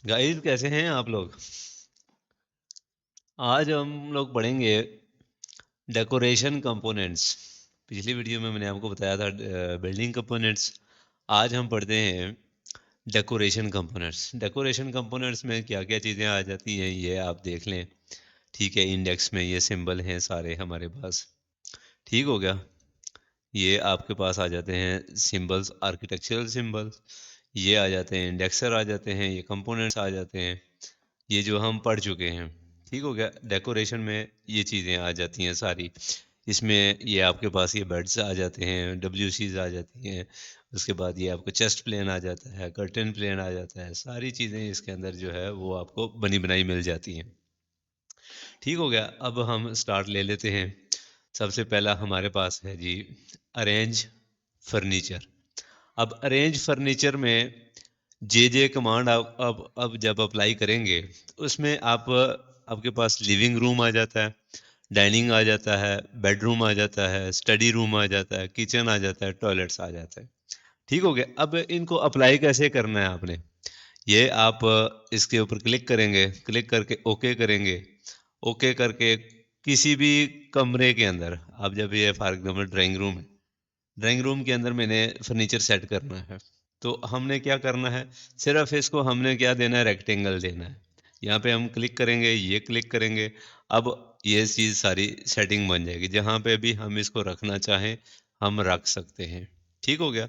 Guys कैसे हैं आप लोग। आज हम लोग पढ़ेंगे डेकोरेशन कंपोनेंट्स। पिछली वीडियो में मैंने आपको बताया था बिल्डिंग कंपोनेंट्स। आज हम पढ़ते हैं डेकोरेशन कंपोनेंट्स। डेकोरेशन कंपोनेंट्स में क्या क्या चीज़ें आ जाती हैं ये आप देख लें। ठीक है, इंडेक्स में ये सिंबल हैं सारे हमारे पास। ठीक हो गया। ये आपके पास आ जाते हैं सिंबल्स, आर्किटेक्चरल सिंबल्स। ये आ जाते हैं, इंडेक्सर आ जाते हैं, ये कंपोनेंट्स आ जाते हैं। ये जो हम पढ़ चुके हैं। ठीक हो गया। डेकोरेशन में ये चीज़ें आ जाती हैं सारी। इसमें ये आपके पास ये बेड्स आ जाते हैं, डब्ल्यूसीज आ जाती हैं। उसके बाद ये आपको चेस्ट प्लेन आ जाता है, कर्टन प्लेन आ जाता है। सारी चीज़ें इसके अंदर जो है वो आपको बनी बनाई मिल जाती हैं। ठीक हो गया। अब हम स्टार्ट ले लेते हैं। सबसे पहला हमारे पास है जी अरेंज फर्नीचर। अब अरेंज फर्नीचर में जे कमांड आप अब जब अप्लाई करेंगे तो उसमें आप आपके पास लिविंग रूम आ जाता है, डाइनिंग आ जाता है, बेडरूम आ जाता है, स्टडी रूम आ जाता है, किचन आ जाता है, टॉयलेट्स आ जाता है। ठीक हो गया। अब इनको अप्लाई कैसे करना है आपने, ये आप इसके ऊपर क्लिक करेंगे, क्लिक करके ओके करेंगे। ओके करके किसी भी कमरे के अंदर, अब जब ये फॉर एग्जाम्पल ड्राइंग रूम है, ड्राइंग रूम के अंदर मैंने फर्नीचर सेट करना है, तो हमने क्या करना है, सिर्फ इसको हमने क्या देना है, रेक्टेंगल देना है। यहाँ पे हम क्लिक करेंगे, ये क्लिक करेंगे। अब ये चीज़ सारी सेटिंग बन जाएगी। जहाँ पे भी हम इसको रखना चाहें हम रख सकते हैं। ठीक हो गया।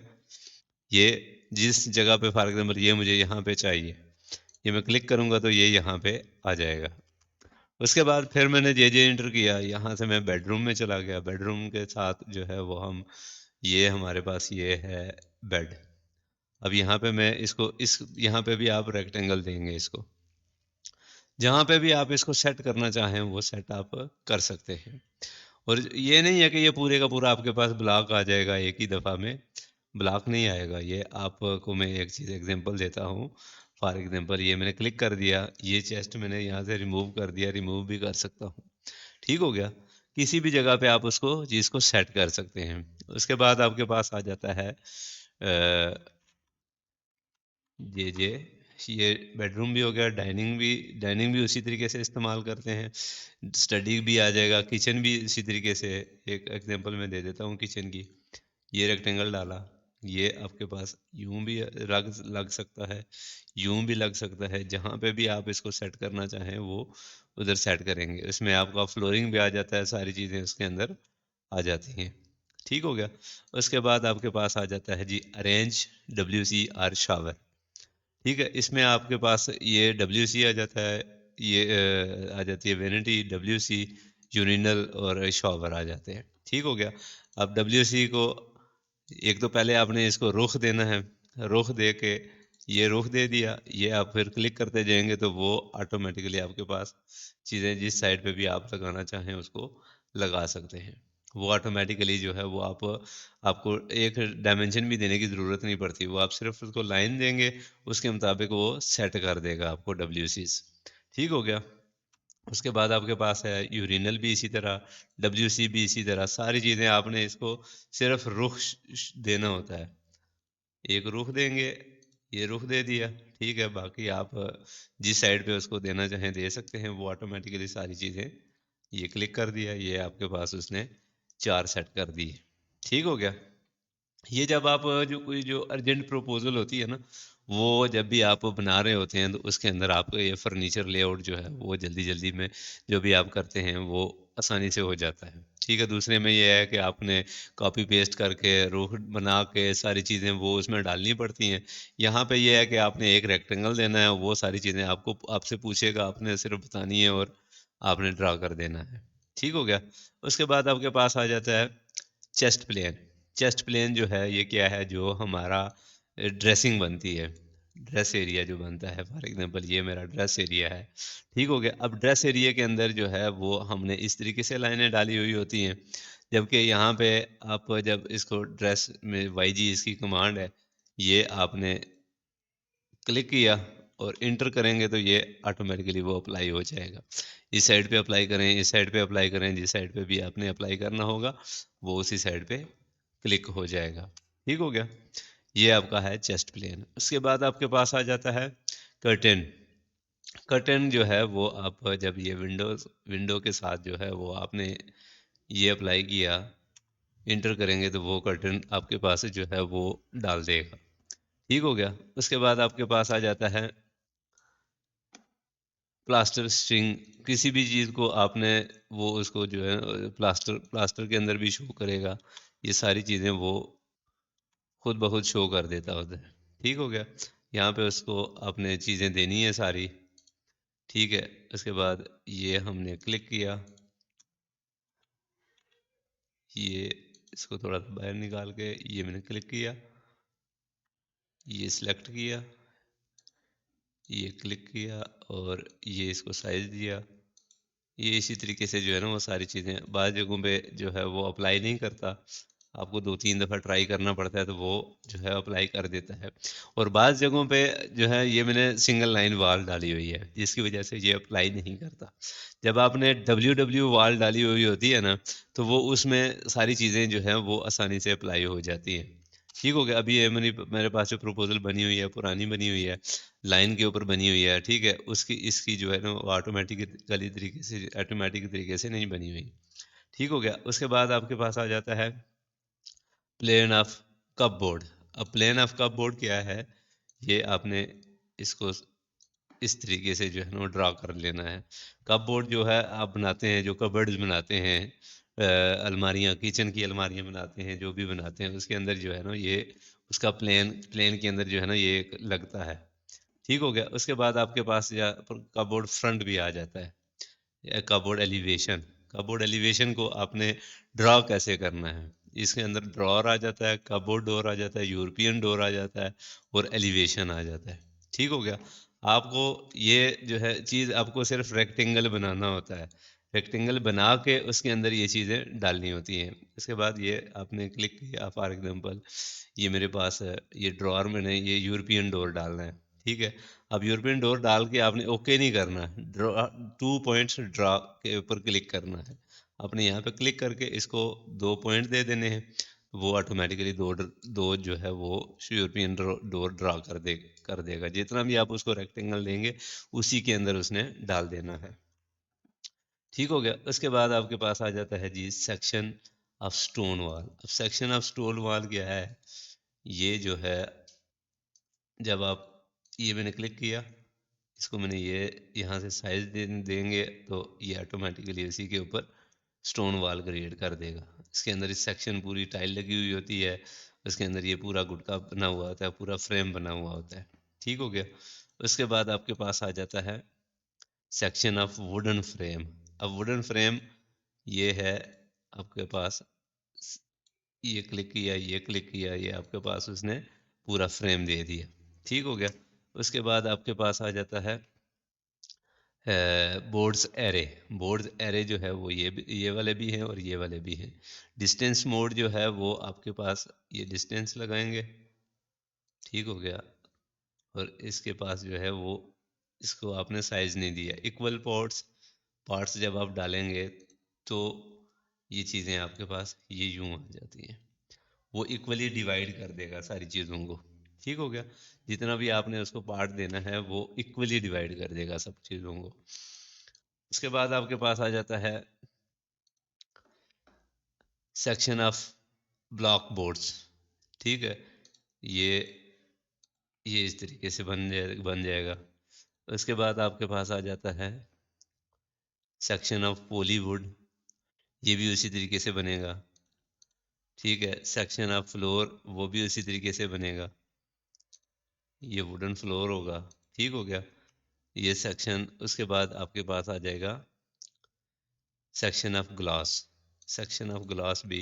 ये जिस जगह पे फॉर एग्जाम्पल ये मुझे यहाँ पे चाहिए, ये मैं क्लिक करूँगा तो ये यहाँ पे आ जाएगा। उसके बाद फिर मैंने जे एंटर किया, यहाँ से मैं बेडरूम में चला गया। बेडरूम के साथ जो है वो हम, ये हमारे पास ये है बेड। अब यहाँ पे मैं इसको इस यहाँ पे भी आप रेक्टेंगल देंगे इसको। जहाँ पे भी आप इसको सेट करना चाहें वो सेट आप कर सकते हैं। और ये नहीं है कि ये पूरे का पूरा आपके पास ब्लॉक आ जाएगा एक ही दफ़ा में। ब्लॉक नहीं आएगा। ये आपको मैं एक चीज़ एग्जांपल देता हूँ। फॉर एग्जांपल ये मैंने क्लिक कर दिया, ये चेस्ट मैंने यहाँ से रिमूव कर दिया, रिमूव भी कर सकता हूँ। ठीक हो गया। किसी भी जगह पे आप उसको चीज़ को सेट कर सकते हैं। उसके बाद आपके पास आ जाता है जे ये बेडरूम भी हो गया, डाइनिंग भी उसी तरीके से इस्तेमाल करते हैं। स्टडी भी आ जाएगा, किचन भी इसी तरीके से। एक एग्जांपल मैं दे देता हूँ किचन की। ये रेक्टेंगल डाला, ये आपके पास यूं भी लग सकता है, यूं भी लग सकता है। जहाँ पे भी आप इसको सेट करना चाहें वो उधर सेट करेंगे। इसमें आपका फ्लोरिंग भी आ जाता है, सारी चीज़ें उसके अंदर आ जाती हैं। ठीक हो गया। उसके बाद आपके पास आ जाता है जी arrange W C R shower. ठीक है, इसमें आपके पास ये डब्ल्यू सी आ जाता है, ये आ जाती है वेनिटी, डब्ल्यू सी, यूरिनल और शॉवर आ जाते हैं। ठीक हो गया। अब डब्ल्यू सी को एक तो पहले आपने इसको रुख देना है। रुख दे के ये रुख दे दिया, ये आप फिर क्लिक करते जाएंगे तो वो ऑटोमेटिकली आपके पास चीज़ें जिस साइड पे भी आप लगाना चाहें उसको लगा सकते हैं। वो ऑटोमेटिकली जो है वो आपको एक डायमेंशन भी देने की ज़रूरत नहीं पड़ती। वो आप सिर्फ उसको लाइन देंगे, उसके मुताबिक वो सेट कर देगा आपको डब्ल्यू सीज। ठीक हो गया। उसके बाद आपके पास है यूरिनल भी इसी तरह, डब्ल्यू सी भी इसी तरह। सारी चीज़ें आपने इसको सिर्फ रुख देना होता है। एक रुख देंगे, ये रुख दे दिया। ठीक है, बाकी आप जिस साइड पे उसको देना चाहें दे सकते हैं। वो ऑटोमेटिकली सारी चीज़ें, ये क्लिक कर दिया, ये आपके पास उसने चार सेट कर दी। ठीक हो गया। ये जब आप जो कोई जो अर्जेंट प्रपोजल होती है ना, वो जब भी आप बना रहे होते हैं तो उसके अंदर आपको ये फर्नीचर लेआउट जो है वो जल्दी जल्दी में जो भी आप करते हैं वो आसानी से हो जाता है। ठीक है। दूसरे में ये है कि आपने कॉपी पेस्ट करके रूफ बना के सारी चीज़ें वो उसमें डालनी पड़ती हैं। यहाँ पे ये है कि आपने एक रेक्टेंगल देना है, वो सारी चीज़ें आपको आपसे पूछेगा, आपने सिर्फ बतानी है और आपने ड्रा कर देना है। ठीक हो गया। उसके बाद आपके पास आ जाता है चेस्ट प्लेन। चेस्ट प्लेन जो है ये क्या है, जो हमारा ड्रेसिंग बनती है, ड्रेस एरिया जो बनता है। फॉर एग्जांपल ये मेरा ड्रेस एरिया है। ठीक हो गया। अब ड्रेस एरिया के अंदर जो है वो हमने इस तरीके से लाइनें डाली हुई होती हैं। जबकि यहाँ पे आप जब इसको ड्रेस में वाई जी इसकी कमांड है, ये आपने क्लिक किया और इंटर करेंगे तो ये ऑटोमेटिकली वो अप्लाई हो जाएगा। इस साइड पे अप्लाई करें, इस साइड पे अप्लाई करें, जिस साइड पे भी आपने अप्लाई करना होगा वो उसी साइड पे क्लिक हो जाएगा। ठीक हो गया। ये आपका है चेस्ट प्लेन। उसके बाद आपके पास आ जाता है कर्टेन। कर्टेन जो है वो आप जब ये विंडो के साथ जो है वो आपने ये अप्लाई किया, इंटर करेंगे तो वो कर्टेन आपके पास जो है वो डाल देगा। ठीक हो गया। उसके बाद आपके पास आ जाता है प्लास्टर स्ट्रिंग। किसी भी चीज़ को आपने वो उसको जो है प्लास्टर प्लास्टर के अंदर भी शो करेगा। ये सारी चीज़ें वो खुद ब खुद शो कर देता होता है। ठीक हो गया। यहाँ पे उसको आपने चीज़ें देनी है सारी। ठीक है। उसके बाद ये हमने क्लिक किया, ये इसको थोड़ा सा बाहर निकाल के ये मैंने क्लिक किया, ये सिलेक्ट किया, ये क्लिक किया और ये इसको साइज दिया। ये इसी तरीके से जो है ना वो सारी चीज़ें बाद जगहों पे जो है वो अप्लाई नहीं करता, आपको 2-3 दफ़ा ट्राई करना पड़ता है तो वो जो है अप्लाई कर देता है। और बाद जगहों पे जो है ये मैंने सिंगल लाइन वाल डाली हुई है जिसकी वजह से ये अप्लाई नहीं करता। जब आपने डब्ल्यू वाल डाली हुई होती है ना तो वो उसमें सारी चीज़ें जो हैं वो आसानी से अप्लाई हो जाती हैं। ठीक हो गया। अभी ये मेरे पास जो प्रपोजल बनी हुई है पुरानी बनी हुई है, लाइन के ऊपर बनी हुई है, ठीक है, उसकी इसकी जो है ना वो ऑटोमेटिक तरीके से नहीं बनी हुई। ठीक हो गया। उसके बाद आपके पास आ जाता है प्लेन ऑफ कप बोर्ड। अब प्लेन ऑफ कप बोर्ड क्या है, ये आपने इसको इस तरीके से जो है ना वो ड्रा कर लेना है। कप बोर्ड जो है आप बनाते हैं, जो कबर्ड्स बनाते हैं, अलमारियाँ, किचन की अलमारियाँ बनाते हैं, जो भी बनाते हैं उसके अंदर जो है ना ये उसका प्लेन प्लेन के अंदर जो है ना ये लगता है। ठीक हो गया। उसके बाद आपके पास या कपबोर्ड फ्रंट भी आ जाता है, या कपबोर्ड एलिवेशन। कपबोर्ड एलिवेशन को आपने ड्रॉ कैसे करना है, इसके अंदर ड्रॉर आ जाता है, कपबोर्ड डोर आ जाता है, यूरोपियन डोर आ जाता है और एलिवेशन आ जाता है। ठीक हो गया। आपको ये जो है चीज़ आपको सिर्फ रेक्टेंगल बनाना होता है, रेक्टेंगल बना के उसके अंदर ये चीज़ें डालनी होती हैं। इसके बाद ये आपने क्लिक किया, फॉर एग्जांपल ये मेरे पास है, ये ड्रॉअर मैंने ये यूरोपियन डोर डालना है। ठीक है। अब यूरोपियन डोर डाल के आपने ओके नहीं करना, ड्रॉ 2 पॉइंट्स ड्रॉ के ऊपर क्लिक करना है। आपने यहाँ पे क्लिक करके इसको 2 पॉइंट दे देने हैं, वो ऑटोमेटिकली दो जो है वो यूरोपियन डोर ड्रॉ कर देगा। जितना भी आप उसको रेक्टेंगल देंगे उसी के अंदर उसने डाल देना है। ठीक हो गया। उसके बाद आपके पास आ जाता है जी सेक्शन ऑफ स्टोन वॉल। अब सेक्शन ऑफ स्टोन वॉल क्या है, ये जो है जब आप ये मैंने क्लिक किया, इसको मैंने ये यहाँ से साइज देंगे तो ये ऑटोमेटिकली इसी के ऊपर स्टोन वॉल क्रिएट कर देगा। इसके अंदर इस सेक्शन पूरी टाइल लगी हुई होती है, उसके अंदर ये पूरा गुटका बना हुआ होता है, पूरा फ्रेम बना हुआ होता है। ठीक हो गया। उसके बाद आपके पास आ जाता है सेक्शन ऑफ वुडन फ्रेम। अब वुडन फ्रेम ये है आपके पास, ये क्लिक किया, ये क्लिक किया, ये आपके पास उसने पूरा फ्रेम दे दिया। ठीक हो गया। उसके बाद आपके पास आ जाता है बोर्ड्स एरे। बोर्ड्स एरे जो है वो ये वाले भी हैं और ये वाले भी हैं। डिस्टेंस मोड जो है वो आपके पास ये डिस्टेंस लगाएंगे। ठीक हो गया। और इसके पास जो है वो इसको आपने साइज नहीं दिया। इक्वल पार्ट्स पार्ट्स जब आप डालेंगे तो ये चीज़ें आपके पास ये यूं आ जाती हैं, वो इक्वली डिवाइड कर देगा सारी चीज़ों को। ठीक हो गया। जितना भी आपने उसको पार्ट देना है वो इक्वली डिवाइड कर देगा सब चीज़ों को। उसके बाद आपके पास आ जाता है सेक्शन ऑफ ब्लॉक बोर्ड्स। ठीक है। ये ये इस तरीके से बन जाएगा। उसके बाद आपके पास आ जाता है सेक्शन ऑफ पॉलीवुड। ये भी उसी तरीके से बनेगा। ठीक है। सेक्शन ऑफ फ्लोर वो भी उसी तरीके से बनेगा, ये वुडन फ्लोर होगा। ठीक हो गया। ये सेक्शन उसके बाद आपके पास आ जाएगा section of glass. Section of glass भी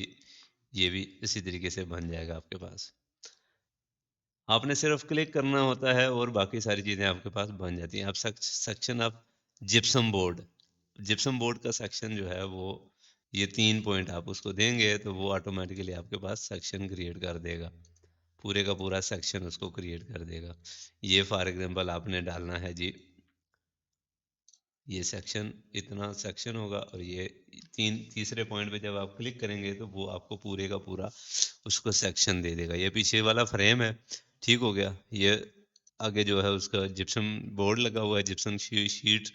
ये भी इसी तरीके से बन जाएगा आपके पास। आपने सिर्फ क्लिक करना होता है और बाकी सारी चीज़ें आपके पास बन जाती हैं। अब section of gypsum board. Gypsum board का सेक्शन जो है वो ये 3 पॉइंट आप उसको देंगे तो वो ऑटोमेटिकली आपके पास सेक्शन क्रिएट कर देगा, पूरे का पूरा सेक्शन उसको क्रिएट कर देगा। ये फॉर एग्जांपल आपने डालना है जी, ये सेक्शन इतना सेक्शन होगा और ये तीसरे पॉइंट पे जब आप क्लिक करेंगे तो वो आपको पूरे का पूरा उसको सेक्शन दे देगा। ये पीछे वाला फ्रेम है। ठीक हो गया। ये आगे जो है उसका जिप्सम बोर्ड लगा हुआ है, जिप्सम शीट,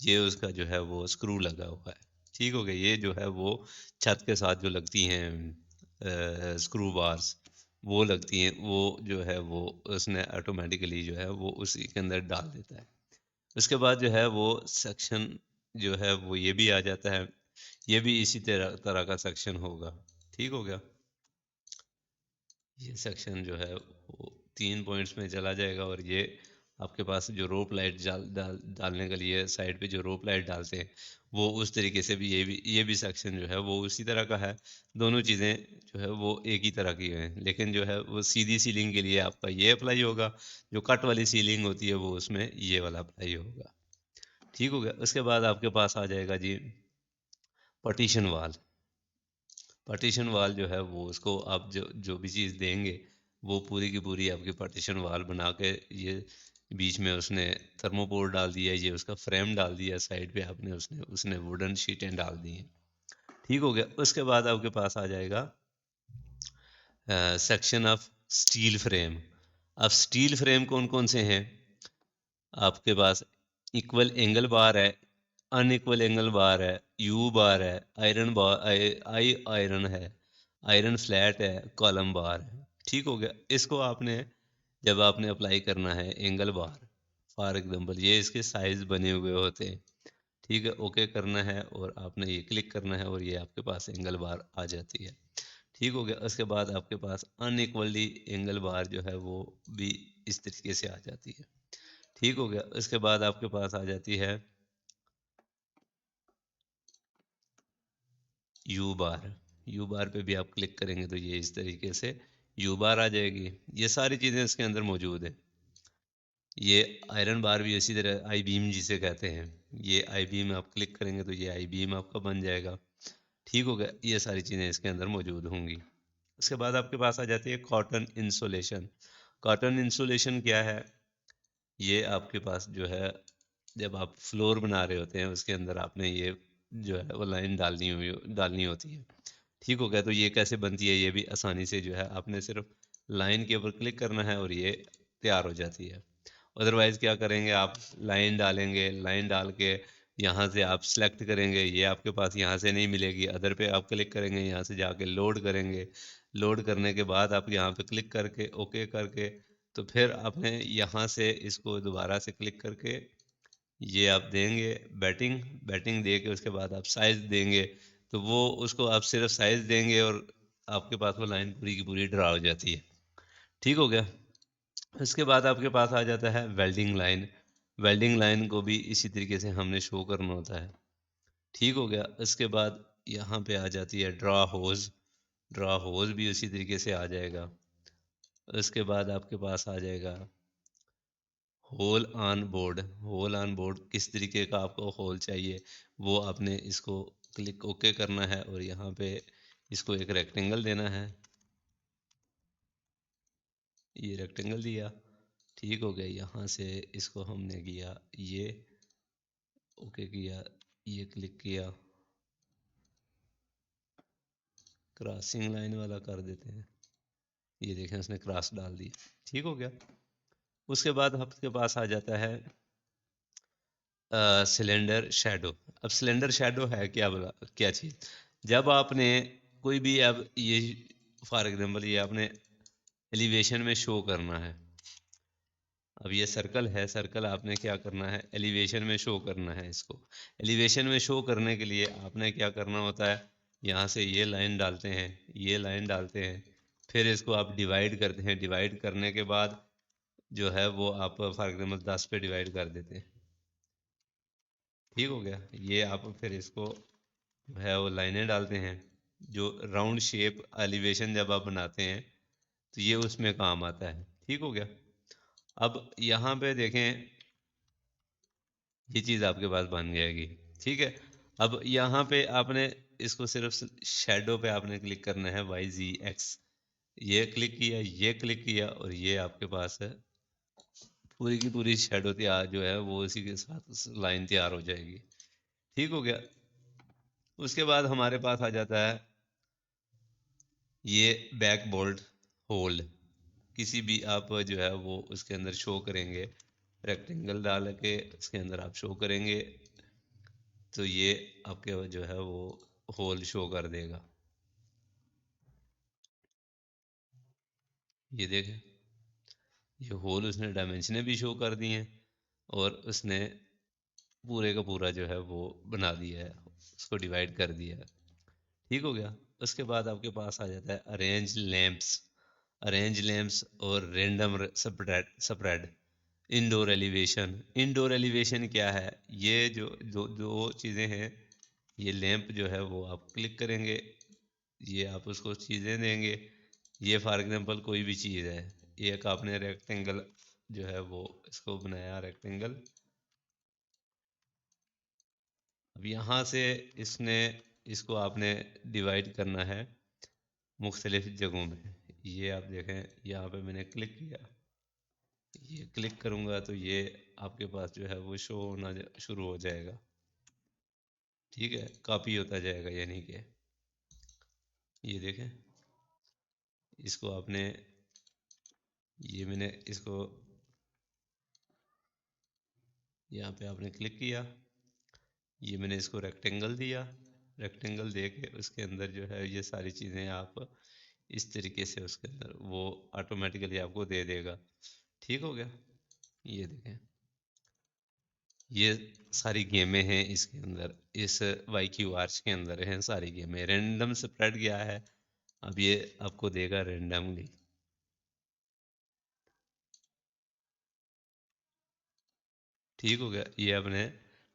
ये उसका जो है वो स्क्रू लगा हुआ है। ठीक हो गया। ये जो है वो छत के साथ जो लगती हैं स्क्रू बार्स, वो लगती हैं, वो जो है वो उसने ऑटोमेटिकली जो है वो उसी के अंदर डाल देता है। उसके बाद जो है वो सेक्शन जो है वो ये भी आ जाता है, ये भी इसी तरह तरह का सेक्शन होगा। ठीक हो गया। ये सेक्शन जो है वो 3 पॉइंट्स में चला जाएगा, और ये आपके पास जो रोप लाइट डालने के लिए साइड पे जो रोप लाइट डालते हैं, वो उस तरीके से भी ये भी सेक्शन जो है वो उसी तरह का है। दोनों चीज़ें जो है वो एक ही तरह की हैं, लेकिन जो है वो सीधी सीलिंग के लिए आपका ये अप्लाई होगा, जो कट वाली सीलिंग होती है वो उसमें ये वाला अप्लाई होगा। ठीक हो गया। उसके बाद आपके पास आ जाएगा जी पार्टीशन वाल। पार्टीशन वाल जो है वो उसको आप जो जो भी चीज़ देंगे, वो पूरी की पूरी आपकी पार्टीशन वाल बना के, ये बीच में उसने थर्मोपोल डाल दिया, ये उसका फ्रेम डाल दिया, साइड पे आपने उसने उसने वुडन शीटें डाल दी हैं। ठीक हो गया। उसके बाद आपके पास आ जाएगा सेक्शन ऑफ स्टील फ्रेम। अब स्टील फ्रेम कौन कौन से हैं आपके पास? इक्वल एंगल बार है, अनइक्वल एंगल बार है, यू बार है, आयरन बार, आई आयरन है, आयरन फ्लैट है, कॉलम बार है। ठीक हो गया। इसको आपने जब आपने अप्लाई करना है एंगल बार, फॉर एग्जांपल ये इसके साइज बने हुए होते हैं। ठीक है, ओके करना है और आपने ये क्लिक करना है और ये आपके पास एंगल बार आ जाती है। ठीक हो गया। उसके बाद आपके पास अनइक्वली एंगल बार जो है वो भी इस तरीके से आ जाती है। ठीक हो गया। उसके बाद आपके पास आ जाती है यू बार। यू बार पे भी आप क्लिक करेंगे तो ये इस तरीके से यू बार आ जाएगी। ये सारी चीज़ें इसके अंदर मौजूद हैं। ये आयरन बार भी इसी तरह आई बीम जिसे कहते हैं, ये आई बीम आप क्लिक करेंगे तो ये आई बीम आपका बन जाएगा। ठीक हो गया। ये सारी चीज़ें इसके अंदर मौजूद होंगी। उसके बाद आपके पास आ जाती है कॉटन इंसुलेशन। कॉटन इंसुलेशन क्या है? ये आपके पास जो है जब आप फ्लोर बना रहे होते हैं उसके अंदर आपने ये जो है वो लाइन डालनी होती है। ठीक हो गया। तो ये कैसे बनती है? ये भी आसानी से जो है आपने सिर्फ लाइन के ऊपर क्लिक करना है और ये तैयार हो जाती है। अदरवाइज़ क्या करेंगे आप? लाइन डालेंगे, लाइन डाल के यहाँ से आप सेलेक्ट करेंगे, ये आपके पास यहाँ से नहीं मिलेगी, अदर पे आप क्लिक करेंगे, यहाँ से जाके लोड करेंगे। लोड करने के बाद आप यहाँ पे क्लिक करके ओके करके, तो फिर आपने यहाँ से इसको दोबारा से क्लिक करके ये आप देंगे बैटिंग। बैटिंग दे के उसके बाद आप साइज़ देंगे, तो वो उसको आप सिर्फ साइज़ देंगे और आपके पास वो लाइन पूरी की पूरी ड्रा हो जाती है। ठीक हो गया। इसके बाद आपके पास आ जाता है वेल्डिंग लाइन। वेल्डिंग लाइन को भी इसी तरीके से हमने शो करना होता है। ठीक हो गया। इसके बाद यहाँ पे आ जाती है ड्रा होज। ड्रा होज भी उसी तरीके से आ जाएगा। उसके बाद आपके पास आ जाएगा whole on board. Whole on board किस तरीके का आपको होल चाहिए, वो आपने इसको क्लिक ओके करना है और यहाँ पे इसको एक रेक्टेंगल देना है। ये रेक्टेंगल दिया। ठीक हो गया। यहाँ से इसको हमने किया ये ओके किया, ये क्लिक किया, क्रॉसिंग लाइन वाला कर देते हैं। ये देखें उसने क्रॉस डाल दी। ठीक हो गया। उसके बाद आपके पास आ जाता है सिलेंडर शैडो। अब सिलेंडर शैडो है क्या? बोला क्या चीज़? जब आपने कोई भी अब ये फॉर एग्जांपल ये आपने एलिवेशन में शो करना है। अब ये सर्कल है, सर्कल आपने क्या करना है? एलिवेशन में शो करना है इसको। एलिवेशन में शो करने के लिए आपने क्या करना होता है? यहाँ से ये लाइन डालते हैं, ये लाइन डालते हैं, फिर इसको आप डिवाइड करते हैं। डिवाइड करने के बाद जो है वो आप फॉर एग्जांपल 10 पे डिवाइड कर देते हैं। ठीक हो गया। ये आप फिर इसको जो है वो लाइनें डालते हैं, जो राउंड शेप एलिवेशन जब आप बनाते हैं तो ये उसमें काम आता है। ठीक हो गया। अब यहाँ पे देखें, ये चीज़ आपके पास बन जाएगी। ठीक है। अब यहाँ पे आपने इसको सिर्फ शेडो पे आपने क्लिक करना है, वाई जी एक्स, ये क्लिक किया, ये क्लिक किया, और ये आपके पास है पूरी की पूरी शेडो तैयार जो है वो इसी के साथ लाइन तैयार हो जाएगी। ठीक हो गया। उसके बाद हमारे पास आ जाता है ये बैक बोल्ट होल्ड। किसी भी आप जो है वो उसके अंदर शो करेंगे, रेक्टेंगल डाल के उसके अंदर आप शो करेंगे, तो ये आपके जो है वो होल शो कर देगा। ये देखें, ये होल उसने डायमेंशनें भी शो कर दी हैं, और उसने पूरे का पूरा जो है वो बना दिया है, उसको डिवाइड कर दिया है। ठीक हो गया। उसके बाद आपके पास आ जाता है अरेंज लैंप्स। अरेंज लैंप्स और random spread spread. Indoor elevation. Indoor elevation क्या है? ये जो दो दो चीज़ें हैं, ये लैंप जो है वो आप क्लिक करेंगे, ये आप उसको चीज़ें देंगे। ये फॉर एग्जांपल कोई भी चीज़ है, एक आपने रेक्टेंगल जो है वो इसको बनाया रेक्टेंगल। अब यहाँ से इसने इसको आपने डिवाइड करना है मुख्तलिफ जगहों में। ये आप देखें, यहाँ पे मैंने क्लिक किया, ये क्लिक करूँगा तो ये आपके पास जो है वो शो होना शुरू हो जाएगा। ठीक है, कॉपी होता जाएगा, यानी कि ये देखें, इसको आपने, ये मैंने इसको यहाँ पे आपने क्लिक किया, ये मैंने इसको रेक्टेंगल दिया, रेक्टेंगल दे के उसके अंदर जो है ये सारी चीज़ें आप इस तरीके से उसके अंदर वो ऑटोमेटिकली आपको दे देगा। ठीक हो गया। ये देखें, ये सारी गेमें हैं इसके अंदर, इस वाई क्यू आर्च के अंदर हैं सारी गेमें। रैंडम स्प्रेड गया है, अब ये आपको देगा रैंडमली। ठीक हो गया, ये आपने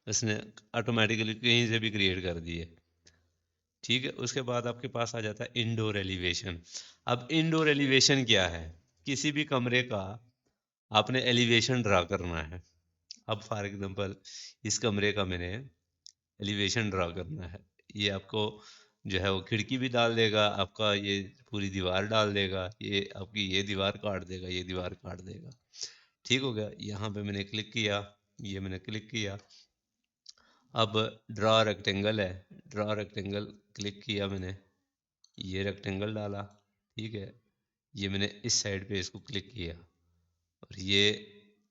उसने ऑटोमेटिकली कहीं से भी क्रिएट कर दिए। ठीक है, उसके बाद आपके पास आ जाता है इंडोर एलिवेशन। अब इंडोर एलिवेशन क्या है? किसी भी कमरे का आपने एलिवेशन ड्रा करना है। अब फॉर एग्जांपल इस कमरे का मैंने एलिवेशन ड्रा करना है, ये आपको जो है वो खिड़की भी डाल देगा, आपका ये पूरी दीवार डाल देगा, ये आपकी ये दीवार काट देगा, ये दीवार काट देगा। ठीक हो गया, यहाँ पे मैंने क्लिक किया, ये मैंने क्लिक किया। अब ड्रा रेक्टेंगल है, ड्रा रेक्टेंगल क्लिक किया मैंने, ये रेक्टेंगल डाला। ठीक है, ये मैंने इस साइड पे इसको क्लिक किया, और ये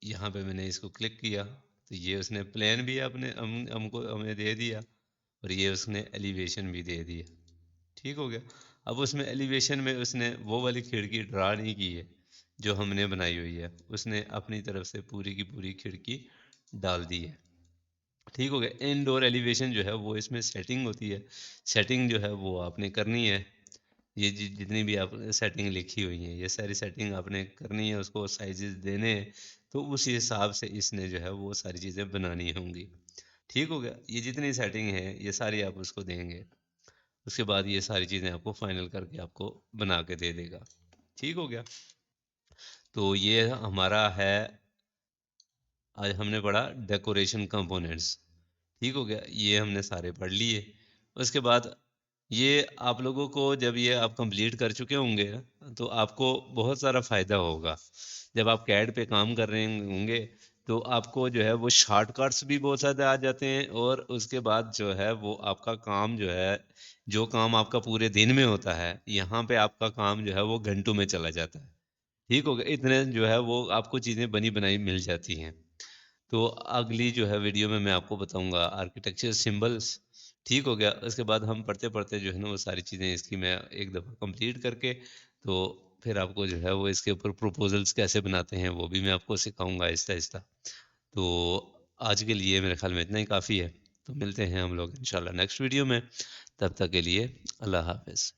यहाँ पे मैंने इसको क्लिक किया, तो ये उसने प्लेन भी अपने हमको हमें दे दिया, और ये उसने एलिवेशन भी दे दिया। ठीक हो गया। अब उसमें एलिवेशन में उसने वो वाली खिड़की ड्रा नहीं की है जो हमने बनाई हुई है, उसने अपनी तरफ से पूरी की पूरी खिड़की डाल दी है। ठीक हो गया। इनडोर एलिवेशन जो है वो इसमें सेटिंग होती है, सेटिंग जो है वो आपने करनी है। ये जितनी भी आप सेटिंग लिखी हुई हैं, ये सारी सेटिंग आपने करनी है, उसको साइजेस देने हैं, तो उसी हिसाब से इसने जो है वो सारी चीज़ें बनानी होंगी। ठीक हो गया, ये जितनी सेटिंग है ये सारी आप उसको देंगे, उसके बाद ये सारी चीज़ें आपको फाइनल करके आपको बना के दे देगा। ठीक हो गया। तो ये हमारा है, आज हमने पढ़ा डेकोरेशन कंपोनेंट्स। ठीक हो गया, ये हमने सारे पढ़ लिए। उसके बाद ये आप लोगों को जब ये आप कंप्लीट कर चुके होंगे तो आपको बहुत सारा फ़ायदा होगा। जब आप कैड पे काम कर रहे होंगे तो आपको जो है वो शॉर्टकट्स भी बहुत ज़्यादा आ जाते हैं, और उसके बाद जो है वो आपका काम जो है, जो काम आपका पूरे दिन में होता है, यहाँ पे आपका काम जो है वो घंटों में चला जाता है। ठीक हो गया, इतने जो है वो आपको चीज़ें बनी बनाई मिल जाती हैं। तो अगली जो है वीडियो में मैं आपको बताऊंगा आर्किटेक्चर सिंबल्स। ठीक हो गया, उसके बाद हम पढ़ते पढ़ते जो है ना वो सारी चीज़ें इसकी मैं एक दफ़ा कंप्लीट करके, तो फिर आपको जो है वो इसके ऊपर प्रपोजल्स कैसे बनाते हैं वो भी मैं आपको सिखाऊंगा आहिस्ता आहिस्ता। तो आज के लिए मेरे ख्याल में इतना ही काफ़ी है। तो मिलते हैं हम लोग इंशाल्लाह नेक्स्ट वीडियो में, तब तक के लिए अल्लाह हाफिज़।